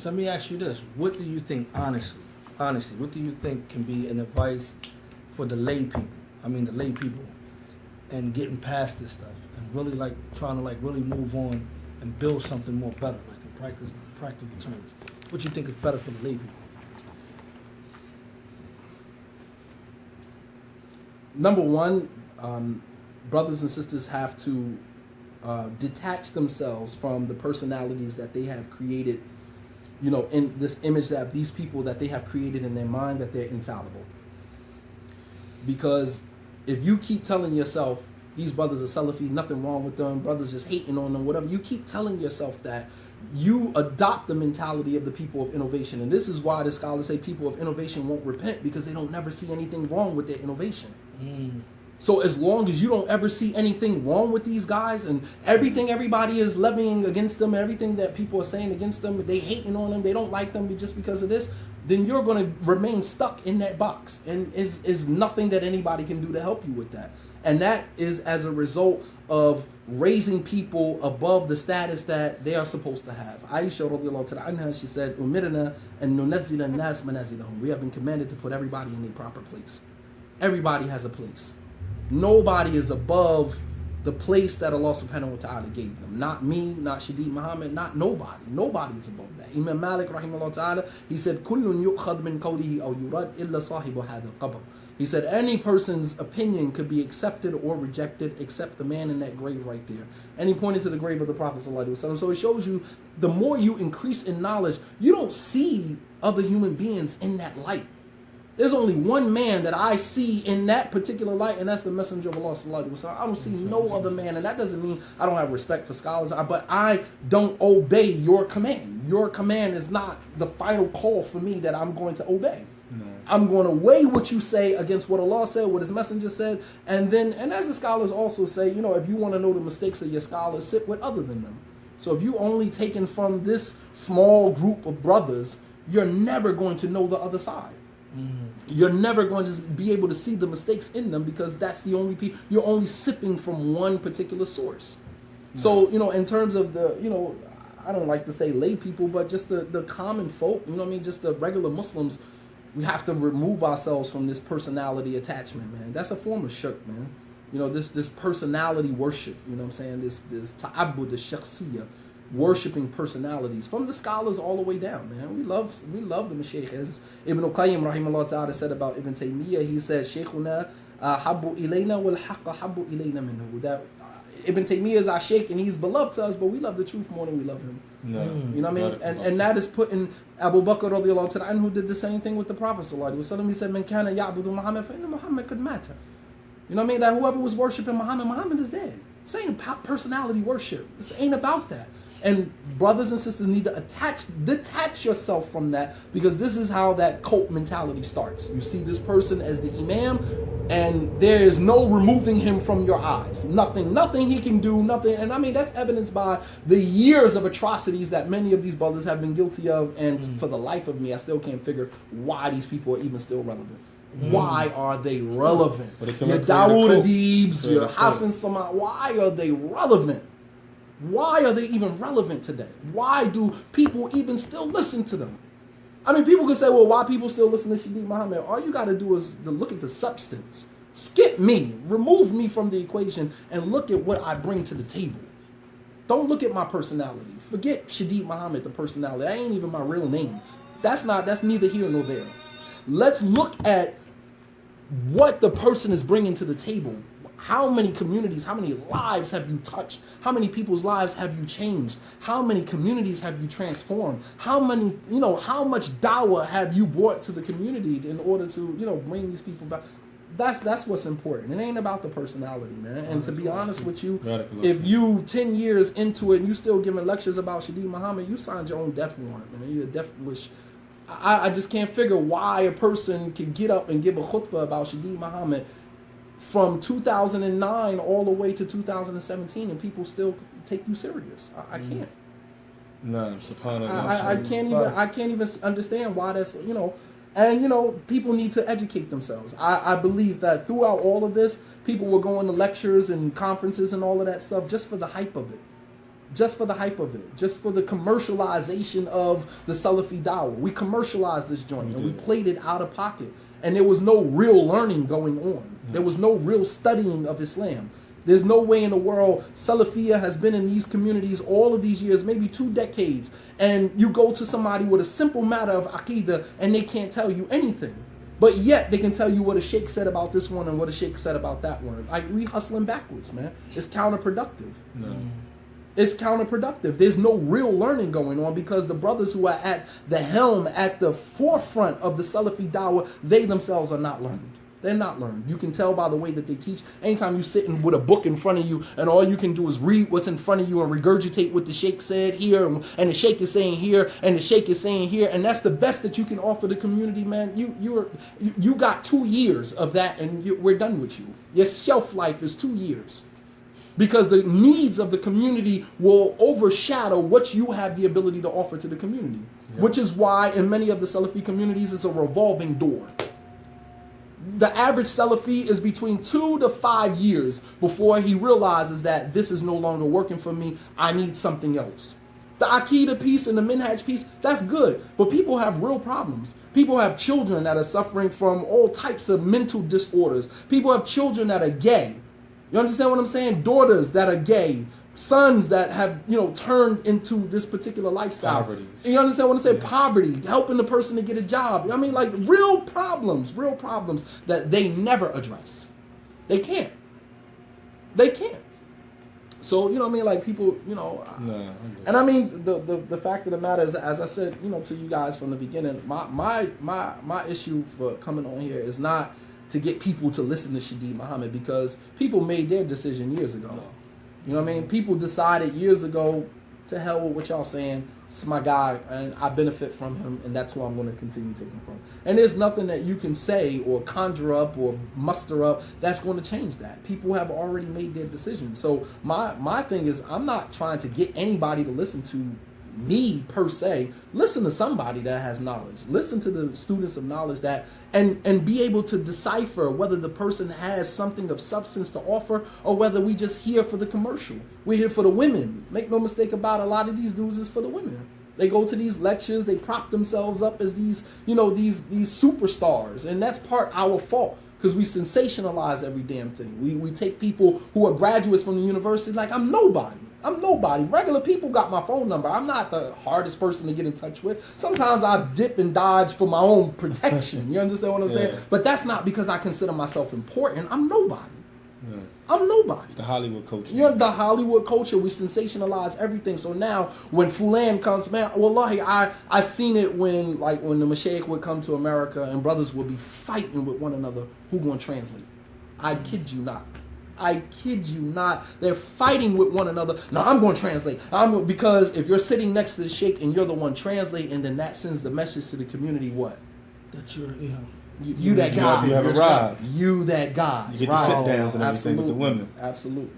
So let me ask you this: what do you think, honestly, what do you think can be an advice for the lay people? I mean, the lay people, and getting past this stuff, and really like trying to like really move on and build something more better, like in practical terms. What do you think is better for the lay people? Number one, brothers and sisters have to detach themselves from the personalities that they have created, in this image that these people that they have created in their mind that they're infallible. Because if you keep telling yourself, these brothers are Salafi, nothing wrong with them, brothers just hating on them, whatever, you keep telling yourself that, you adopt the mentality of the people of innovation. And this is why the scholars say people of innovation won't repent, because they don't never see anything wrong with their innovation. So as long as you don't ever see anything wrong with these guys, and everything everybody is levying against them, everything that people are saying against them, they hating on them, they don't like them just because of this, then you're going to remain stuck in that box. And is nothing that anybody can do to help you with that. And that is as a result of raising people above the status that they are supposed to have. Aisha radiallahu ta'ala anha, she said, "Umirna an nunazzila an-nas manazilahum." We have been commanded to put everybody in their proper place. Everybody has a place. Nobody is above the place that Allah subhanahu wa ta'ala gave them. Not me, not Shadeed Muhammad, not nobody. Nobody is above that. Imam Malik rahimahullah ta'ala, he said, "Kullun yu'khad min qawlihi aw yurad illa sahibu hadha al-qabr." He said any person's opinion could be accepted or rejected except the man in that grave right there. And he pointed to the grave of the Prophet sallallahu alaihi wasallam. So it shows you, the more you increase in knowledge, you don't see other human beings in that light. There's only one man that I see in that particular light, and that's the Messenger of Allah sallallahu alaihi wasallam. I don't see no other man, and that doesn't mean I don't have respect for scholars, but I don't obey your command. Your command is not the final call for me that I'm going to obey. No. I'm going to weigh what you say against what Allah said, what His Messenger said, and as the scholars also say, if you want to know the mistakes of your scholars, sit with other than them. So if you only taken from this small group of brothers, you're never going to know the other side. You're never going to be able to see the mistakes in them, because that's the only people, you're only sipping from one particular source. So, in terms of the, I don't like to say lay people, but just the common folk, just the regular Muslims, we have to remove ourselves from this personality attachment, man. That's a form of shirk, man. This personality worship, this ta'abbud, the shakhsiyah, worshipping personalities, from the scholars all the way down, man. We love the Mashaykh. As Ibn Qayyim rahimahullah ta'ala said about Ibn Taymiyyah, he said, "Shaykhuna habbu ilayna wal haqqa habbu ilayna minhu." That Ibn Taymiyyah is our Shaykh and he's beloved to us, but we love the truth more than we love him. No. You know what I mean? And that is putting Abu Bakr radiallahu ta'ala anhu did the same thing with the Prophet sallallahu alaihi wasallam. He said, "Man kana ya'budu Muhammad fa inna Muhammad qad mata." You know what I mean? That whoever was worshiping Muhammad is dead. This ain't about personality worship. This ain't about that. And brothers and sisters need to detach yourself from that, because this is how that cult mentality starts. You see this person as the imam, and there is no removing him from your eyes. Nothing he can do, nothing. And I mean, that's evidenced by the years of atrocities that many of these brothers have been guilty of. And for the life of me, I still can't figure why these people are even still relevant. Why are they relevant? Your Dawood Adibs, your Hassan Sama, why are they relevant? Why are they even relevant today? Why do people even still listen to them? I mean, people can say, well, why people still listen to Shadeed Muhammad? All you got to do is to look at the substance. Skip me. Remove me from the equation and look at what I bring to the table. Don't look at my personality. Forget Shadeed Muhammad, the personality. That ain't even my real name. That's neither here nor there. Let's look at what the person is bringing to the table. How many communities, how many lives have you touched? How many people's lives have you changed? How many communities have you transformed? How much dawah have you brought to the community in order to, bring these people back? That's what's important. It ain't about the personality, man. And to be honest with you, if you 10 years into it and you still giving lectures about Shadeed Muhammad, you signed your own death warrant, man. You're a death wish. I just can't figure why a person can get up and give a khutbah about Shadeed Muhammad from 2009 all the way to 2017, and people still take you serious. I can't. No, I can't even understand why that's, and people need to educate themselves. I believe that throughout all of this, people were going to lectures and conferences and all of that stuff just for the hype of it. just for the hype of it, just for the commercialization of the Salafi dawah. We commercialized this joint and we played it out of pocket. And there was no real learning going on. There was no real studying of Islam. There's no way in the world Salafiyah has been in these communities all of these years, maybe 2 decades, and you go to somebody with a simple matter of Aqidah and they can't tell you anything. But yet they can tell you what a sheikh said about this one and what a sheikh said about that one. Like, we hustling backwards, man. It's counterproductive. No. It's counterproductive. There's no real learning going on because the brothers who are at the helm, at the forefront of the Salafi dawah, they themselves are not learned. They're not learned. You can tell by the way that they teach. Anytime you sitting with a book in front of you and all you can do is read what's in front of you and regurgitate what the sheikh said here and the sheikh is saying here and the sheikh is saying here, and that's the best that you can offer the community, man. You got 2 years of that and we're done with you. Your shelf life is 2 years. Because the needs of the community will overshadow what you have the ability to offer to the community. Yep. Which is why in many of the Salafi communities it's a revolving door. The average Salafi is between 2 to 5 years before he realizes that this is no longer working for me, I need something else. The Aqidah piece and the Minhaj piece, that's good. But people have real problems. People have children that are suffering from all types of mental disorders. People have children that are gay. You understand what I'm saying? Daughters that are gay, sons that have, turned into this particular lifestyle. Poverty. You understand what I'm saying? Yeah. Poverty, helping the person to get a job. I mean, like real problems that they never address. They can't. So, like people, and I mean, the fact of the matter is, as I said, to you guys from the beginning, my issue for coming on here is not to get people to listen to Shadeed Muhammad, because people made their decision years ago. You know what I mean? People decided years ago, to hell with what y'all saying, it's my guy and I benefit from him and that's who I'm going to continue taking from. And there's nothing that you can say or conjure up or muster up that's going to change that. People have already made their decision. So my thing is, I'm not trying to get anybody to listen to me per se. Listen to somebody that has knowledge. Listen to the students of knowledge that and be able to decipher whether the person has something of substance to offer or whether we just here for the commercial. We're here for the women. Make no mistake about it, a lot of these dudes is for the women. They go to these lectures, they prop themselves up as these superstars, and that's part our fault. Because we sensationalize every damn thing. We take people who are graduates from the university like, I'm nobody. Regular people got my phone number. I'm not the hardest person to get in touch with. Sometimes I dip and dodge for my own protection. You understand what I'm saying? But that's not because I consider myself important. I'm nobody. Yeah. I'm nobody. It's the Hollywood culture. The Hollywood culture. We sensationalize everything. So now when Fulan comes, man, wallahi, I seen it when the Mashaykh would come to America and brothers would be fighting with one another. Who gonna translate? I kid you not. They're fighting with one another. No, I'm going to translate. Because if you're sitting next to the sheikh and you're the one translating, then that sends the message to the community what? That you're, you that guy. You have arrived. You that guy. You get the sit downs and everything with the women. Absolutely.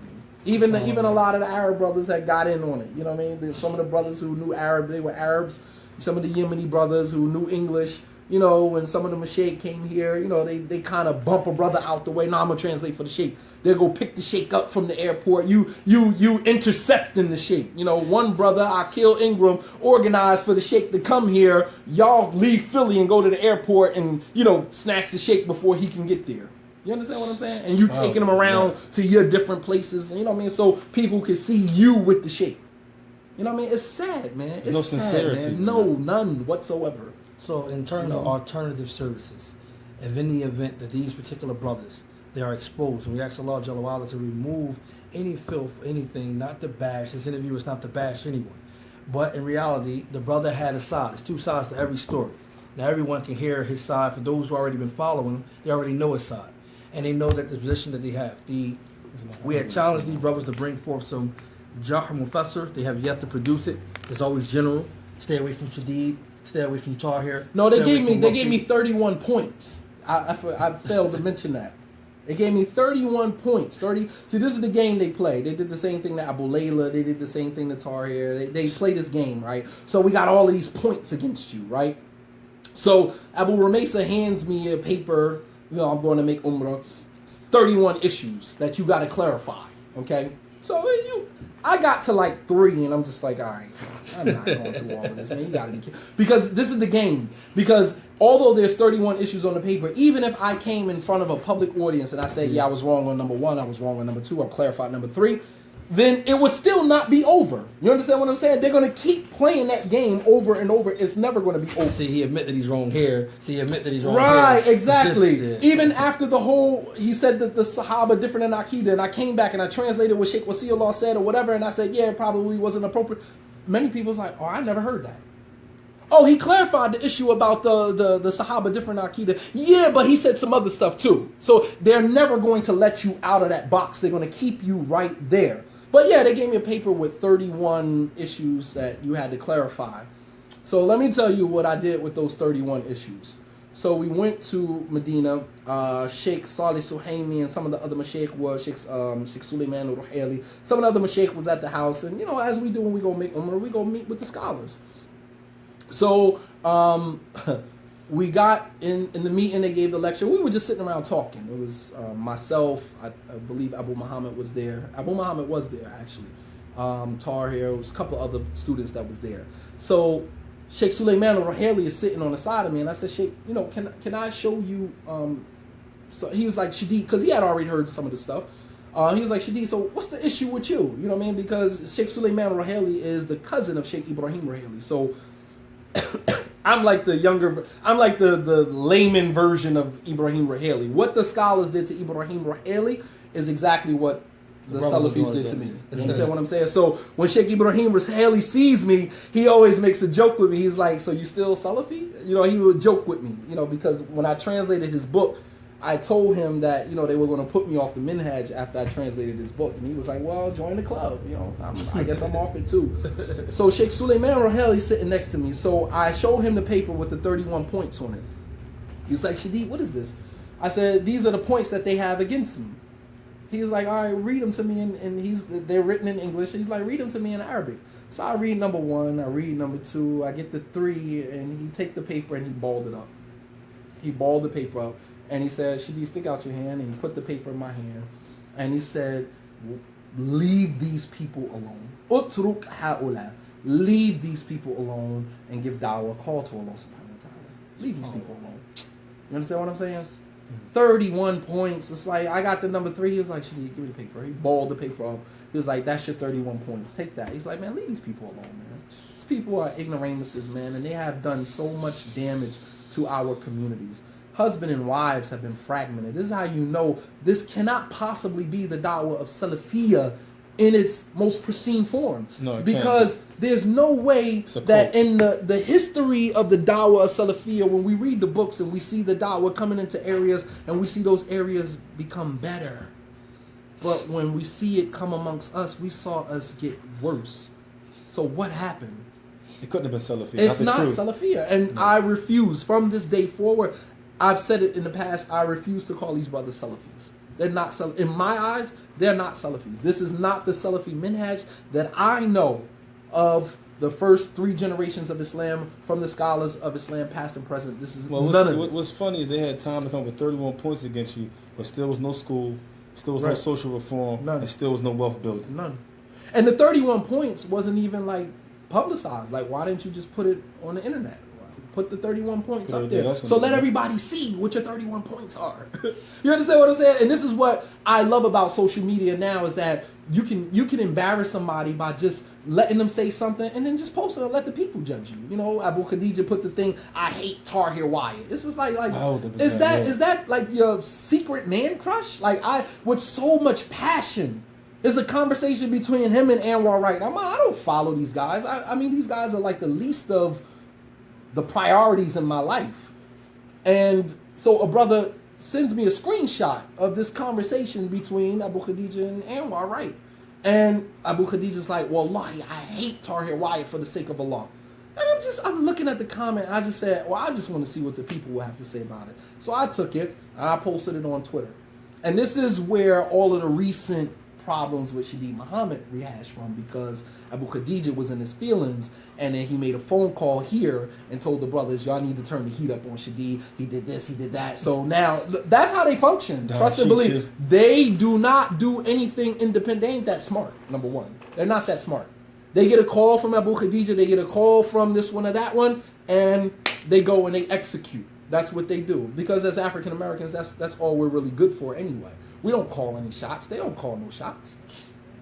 Even a lot of the Arab brothers that got in on it. You know what I mean? Some of the brothers who knew Arab, they were Arabs. Some of the Yemeni brothers who knew English. When some of the Mashaykh came here, they kind of bump a brother out the way. No, I'm going to translate for the sheikh. They'll go pick the sheikh up from the airport. You intercepting the sheikh. One brother, Akil Ingram, organized for the sheikh to come here. Y'all leave Philly and go to the airport and, snatch the sheikh before he can get there. You understand what I'm saying? And you taking him around to your different places. You know what I mean? So people can see you with the sheikh. You know what I mean? It's sad, man. It's no sad, sincerity, man. No, none whatsoever. So in terms of alternative services, if in the event that these particular brothers, they are exposed, and we ask Allah Jalla wa'ala to remove any filth, anything, not to bash. This interview is not to bash anyone. But in reality, the brother had a side. There's 2 sides to every story. Now everyone can hear his side. For those who already been following him, they already know his side. And they know that the position that they have. We had challenged these brothers to bring forth some Jarh Mufassir. They have yet to produce it. It's always general. Stay away from Shadeed. Stay away from Tahir. No, they gave me 31 points. I failed to mention that. They gave me 31 points. See, this is the game they play. They did the same thing to Abu Layla. They did the same thing to Tahir. They play this game, right? So we got all of these points against you, right? So Abu Ramesa hands me a paper. I'm going to make Umrah. 31 issues that you got to clarify, okay? So I got to like 3, and I'm just like, all right, I'm not going through all of this, man. You gotta be kidding. Because this is the game. Because although there's 31 issues on the paper, even if I came in front of a public audience and I said, yeah, I was wrong on number 1, I was wrong on number 2, I clarified number 3, then it would still not be over. You understand what I'm saying? They're going to keep playing that game over and over. It's never going to be over. See, he admit that he's wrong here. See, he admit that he's wrong right, here. exactly. This, Even after the whole, he said that the Sahaba different than Aqidah, and I came back and I translated what Sheikh Wasiullah said or whatever, and I said, yeah, it probably wasn't appropriate. Many people's like, oh, I never heard that. Oh, he clarified the issue about the Sahaba different Aqidah. Yeah, but he said some other stuff too. So they're never going to let you out of that box. They're going to keep you right there. But yeah, they gave me a paper with 31 issues that you had to clarify. So let me tell you what I did with those 31 issues. So we went to Medina. Sheikh Salih Suhaimi and some of the other Mashaykh were Sheikh Suleiman al-Ruhaili. Some of the other Mashaykh was at the house. And, you know, as we do when we go make Umrah, we go meet with the scholars. So we got in the meeting, they gave the lecture. We were just sitting around talking. It was myself, I believe Abu Muhammad was there. Abu Muhammad was there, actually. Tahir, there was a couple other students that was there. So Sheikh Suleiman al-Ruhaili is sitting on the side of me, and I said, Sheikh, you know, can I show you? So he was like, Shadid, because he had already heard some of the stuff. He was like, Shadid, so what's the issue with you? You know what I mean? Because Sheikh Suleiman al-Ruhaili is the cousin of Sheikh Ibrahim Ruhaili. So I'm like the layman version of Ibrahim Ruhaili. What the scholars did to Ibrahim Ruhaili is exactly what the Salafis did to me. You understand what I'm saying? So when Sheikh Ibrahim Ruhaili sees me, he always makes a joke with me. He's like, so you still Salafi? You know, he would joke with me, you know, because when I translated his book, I told him that, you know, they were going to put me off the minhaj after I translated his book. And he was like, well, join the club. You know, I guess I'm off it too. So Sheikh Suleiman Ruhaili sitting next to me. So I showed him the paper with the 31 points on it. He's like, Shadid, what is this? I said, these are the points that they have against me. He's like, all right, read them to me. And they're written in English. He's like, read them to me in Arabic. So I read number 1, I read number 2, I get the 3, and he take the paper and he balled it up. He balled the paper up. And he said, Shadid, stick out your hand. And he put the paper in my hand. And he said, leave these people alone. Utruk ha'ula. Leave these people alone and give da'wah, call to Allah subhanahu wa ta'ala. Leave these people alone. You understand what I'm saying? 31 points. It's like, I got the number 3. He was like, Shadid, give me the paper. He balled the paper up. He was like, that's your 31 points. Take that. He's like, man, leave these people alone, man. These people are ignoramuses, man. And they have done so much damage to our communities. Husband and wives have been fragmented. This is how you know this cannot possibly be the da'wah of Salafiyah in its most pristine form. No, because there's no way that in the history of the da'wah of Salafiyah, when we read the books and we see the da'wah coming into areas and we see those areas become better. But when we see it come amongst us, we saw us get worse. So what happened? It couldn't have been Salafiyah. It's not Salafiyah. And I refuse from this day forward. I've said it in the past, I refuse to call these brothers Salafis. They're not Salafis. In my eyes, they're not Salafis. This is not the Salafi minhaj that I know of the first 3 generations of Islam from the scholars of Islam, past and present. This is none of it. What's funny is they had time to come up with 31 points against you, but still was no school, still was no social reform, and still was no wealth building. None. And the 31 points wasn't even like publicized. Like, why didn't you just put it on the internet? Put the 31 points up there. So let everybody see what your 31 points are. You understand what I'm saying? And this is what I love about social media now is that you can embarrass somebody by just letting them say something and then just post it and let the people judge you. You know, Abu Khadija put the thing, I hate Tahir Wyatt. This is like is that like your secret man crush? Like with so much passion. It's a conversation between him and Anwar Wright. I don't follow these guys. I mean, these guys are like the least of the priorities in my life. And so a brother sends me a screenshot of this conversation between Abu Khadija and Anwar Wright. And Abu Khadija's like, wallahi, I hate Tahir Wyatt for the sake of Allah. And I'm looking at the comment, and I just said, well, I just want to see what the people will have to say about it. So I took it, and I posted it on Twitter. And this is where all of the recent problems with Shadeed Muhammad rehashed from because Abu Khadija was in his feelings, and then he made a phone call here and told the brothers, y'all need to turn the heat up on Shadeed. He did this, he did that. So now, that's how they function. Trust and believe. They do not do anything independent. They ain't that smart, number one. They're not that smart. They get a call from Abu Khadija, they get a call from this one or that one, and they go and they execute. That's what they do. Because as African Americans, that's all we're really good for anyway. We don't call any shots. They don't call no shots.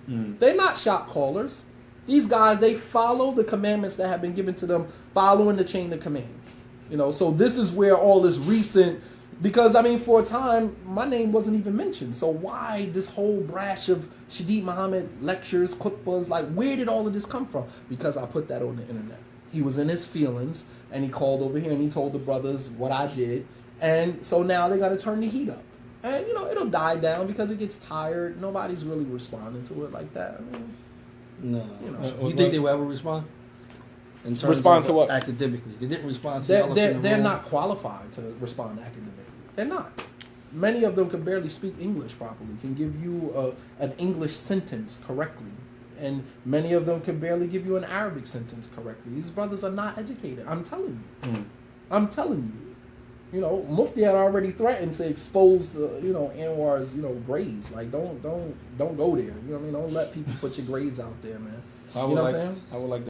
They're not shot callers. These guys, they follow the commandments that have been given to them, following the chain of command. You know, so this is where all this recent, because I mean, for a time, my name wasn't even mentioned. So why this whole brash of Shadeed Muhammad lectures, khutbahs, like where did all of this come from? Because I put that on the internet. He was in his feelings, and he called over here and he told the brothers what I did. And so now they got to turn the heat up. And, you know, it'll die down because it gets tired. Nobody's really responding to it like that. I mean, no. You know. You think they will ever respond? In terms respond of to what? Academically. They didn't respond to they're not qualified to respond academically. They're not. Many of them can barely speak English properly, can give you an English sentence correctly. And many of them can barely give you an Arabic sentence correctly. These brothers are not educated. I'm telling you. I'm telling you. You know, Mufti had already threatened to expose, Anwar's, grades. Like, don't go there. You know what I mean? Don't let people put your grades out there, man. You know what I'm saying? I would like